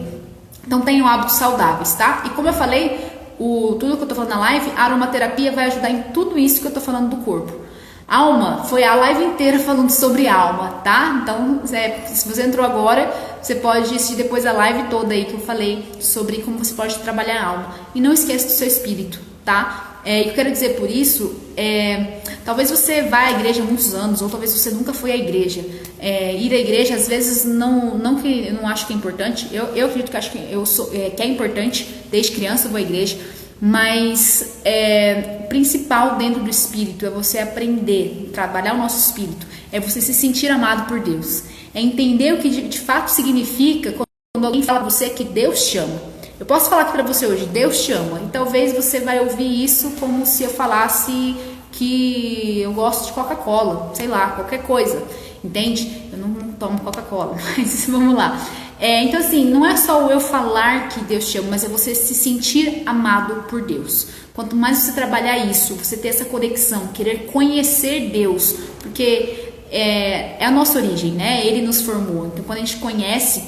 Então, tenham hábitos saudáveis, tá? E como eu falei, tudo que eu tô falando na live, a aromaterapia vai ajudar em tudo isso que eu tô falando do corpo. Alma, foi a live inteira falando sobre alma, tá? Então, se você entrou agora, você pode assistir depois a live toda aí que eu falei sobre como você pode trabalhar a alma. E não esqueça do seu espírito, tá? Eu quero dizer por isso, talvez você vá à igreja há muitos anos, ou talvez você nunca foi à igreja. Ir à igreja, às vezes, não que eu não acho que é importante. Eu acredito que que é importante, desde criança eu vou à igreja. Mas o principal dentro do espírito é você aprender, trabalhar o nosso espírito, é você se sentir amado por Deus, é entender o que de fato significa quando alguém fala pra você que Deus te ama. Eu posso falar aqui pra você hoje, Deus te ama, e talvez você vai ouvir isso como se eu falasse que eu gosto de Coca-Cola, sei lá, qualquer coisa, entende? Eu não tomo Coca-Cola, mas vamos lá. Então assim, não é só eu falar que Deus te ama, mas é você se sentir amado por Deus. Quanto mais você trabalhar isso, você ter essa conexão, querer conhecer Deus, porque é a nossa origem, né? Ele nos formou. Então quando a gente conhece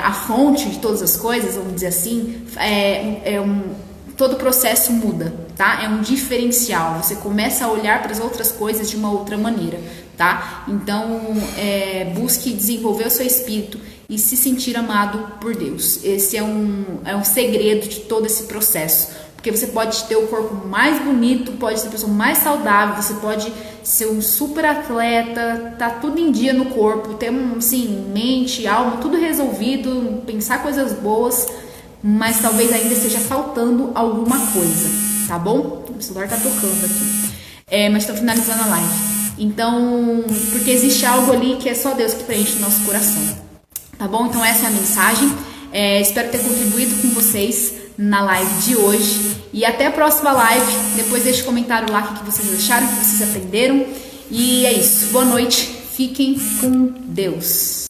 a fonte de todas as coisas, vamos dizer assim, todo o processo muda, tá? É um diferencial, você começa a olhar para as outras coisas de uma outra maneira, tá? Então, busque desenvolver o seu espírito e se sentir amado por Deus. Esse é um segredo de todo esse processo, porque você pode ter o corpo mais bonito, pode ser a pessoa mais saudável, você pode ser um super atleta, tá tudo em dia no corpo, ter assim, mente, alma, tudo resolvido, pensar coisas boas, mas talvez ainda esteja faltando alguma coisa, tá bom? O celular tá tocando aqui, mas tô finalizando a live. Então, porque existe algo ali que é só Deus que preenche o nosso coração, tá bom? Então essa é a mensagem, espero ter contribuído com vocês na live de hoje, e até a próxima live. Depois deixe um comentário lá o que vocês acharam, o que vocês aprenderam, e é isso, boa noite, fiquem com Deus.